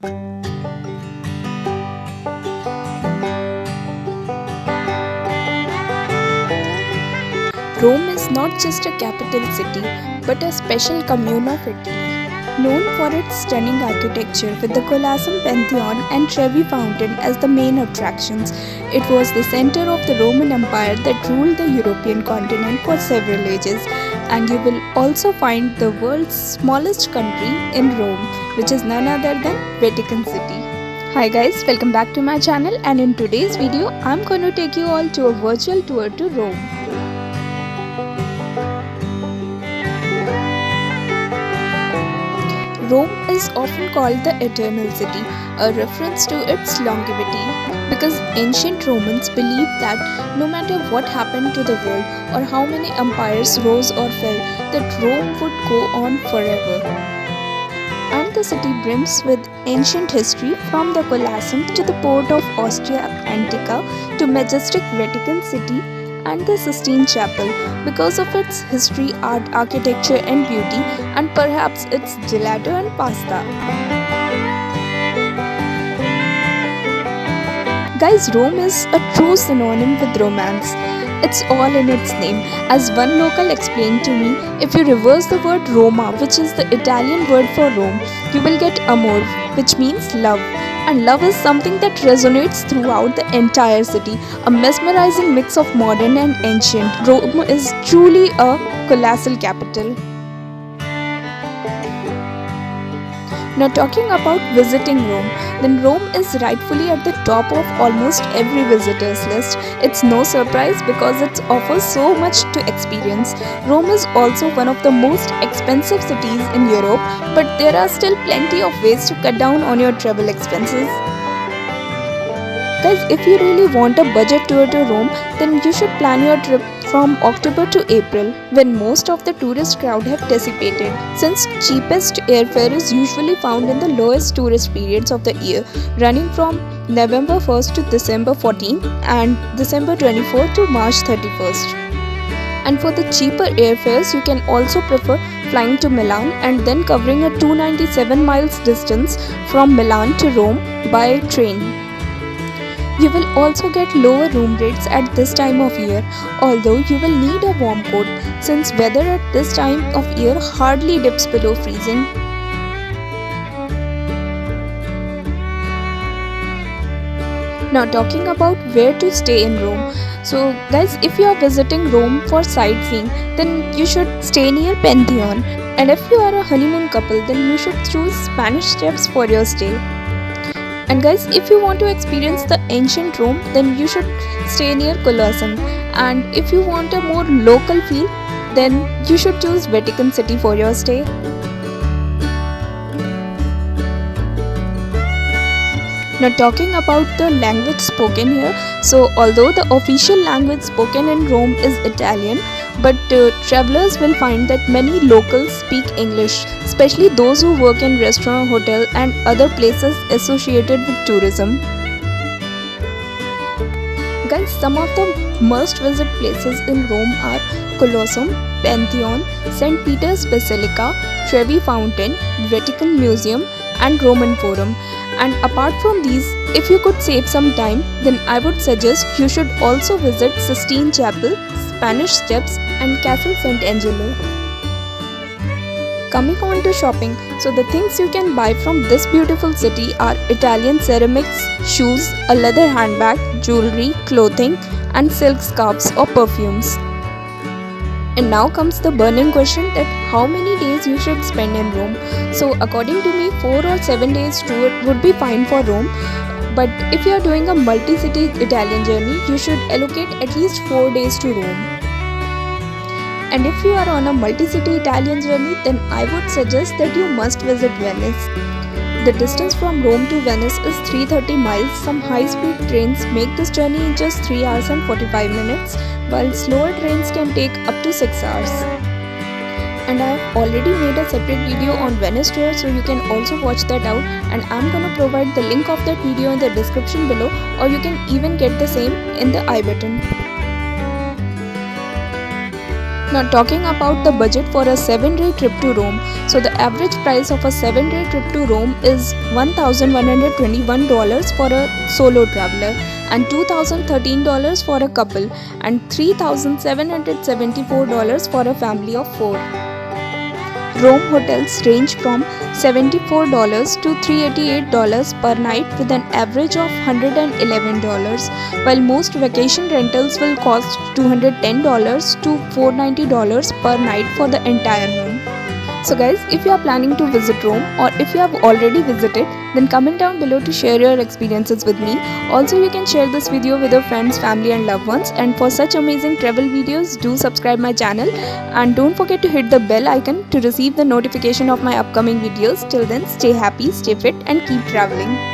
Rome is not just a capital city, but a special commune of Italy. Known for its stunning architecture with the Colosseum Pantheon and Trevi Fountain as the main attractions, it was the center of the Roman Empire that ruled the European continent for several ages. And you will also find the world's smallest country in Rome, which is none other than Vatican City. Hi guys, welcome back to my channel, and in today's video I'm going to take you all to a virtual tour to Rome. Rome is often called the Eternal City, a reference to its longevity, because ancient Romans believed that no matter what happened to the world or how many empires rose or fell, that Rome would go on forever. And the city brims with ancient history, from the Colosseum to the port of Ostia Antica to majestic Vatican City and the Sistine Chapel, because of its history, art, architecture and beauty, and perhaps its gelato and pasta. Guys, Rome is a true synonym with romance. It's all in its name. As one local explained to me, if you reverse the word Roma, which is the Italian word for Rome, you will get amor, which means love. And love is something that resonates throughout the entire city, a mesmerizing mix of modern and ancient. Rome is truly a colossal capital. Now, talking about visiting Rome, then Rome is rightfully at the top of almost every visitor's list. It's no surprise because it offers so much to experience. Rome is also one of the most expensive cities in Europe, but there are still plenty of ways to cut down on your travel expenses. Guys, if you really want a budget tour to Rome, then you should plan your trip from October to April, when most of the tourist crowd have dissipated, since cheapest airfare is usually found in the lowest tourist periods of the year, running from November 1st to December 14th and December 24th to March 31st. And for the cheaper airfares, you can also prefer flying to Milan and then covering a 297 miles distance from Milan to Rome by train. You will also get lower room rates at this time of year, although you will need a warm coat, since weather at this time of year hardly dips below freezing. Now, talking about where to stay in Rome. So guys, if you are visiting Rome for sightseeing, then you should stay near Pantheon, and if you are a honeymoon couple, then you should choose Spanish Steps for your stay. And guys, if you want to experience the ancient Rome, then you should stay near Colosseum. And if you want a more local feel, then you should choose Vatican City for your stay. Now, talking about the language spoken here, so although the official language spoken in Rome is Italian, but travelers will find that many locals speak English, especially those who work in restaurant, hotel and other places associated with tourism. Guys, some of the must visit places in Rome are Colosseum, Pantheon, St. Peter's Basilica, Trevi Fountain, Vatican Museum and Roman Forum. And apart from these, if you could save some time, then I would suggest you should also visit Sistine Chapel, Spanish Steps and Castle Sant'Angelo. Coming on to shopping, so the things you can buy from this beautiful city are Italian ceramics, shoes, a leather handbag, jewelry, clothing and silk scarves or perfumes. And now comes the burning question that how many days you should spend in Rome. So according to me, 4 or 7 days tour would be fine for Rome. But if you are doing a multi-city Italian journey, you should allocate at least 4 days to Rome. And if you are on a multi-city Italian journey, then I would suggest that you must visit Venice. The distance from Rome to Venice is 330 miles. Some high-speed trains make this journey in just 3 hours and 45 minutes, while slower trains can take up to 6 hours. And I have already made a separate video on Venice tour, so you can also watch that out, and I'm gonna provide the link of that video in the description below, or you can even get the same in the I button. Now talking about the budget for a 7-day trip to Rome. So the average price of a 7-day trip to Rome is $1,121 for a solo traveler and $2,013 for a couple and $3,774 for a family of 4. Rome hotels range from $74 to $388 per night with an average of $111, while most vacation rentals will cost $210 to $490 per night for the entire home. So guys, if you are planning to visit Rome or if you have already visited, then comment down below to share your experiences with me. Also, you can share this video with your friends, family and loved ones. And for such amazing travel videos, do subscribe my channel and don't forget to hit the bell icon to receive the notification of my upcoming videos. Till then, stay happy, stay fit and keep traveling.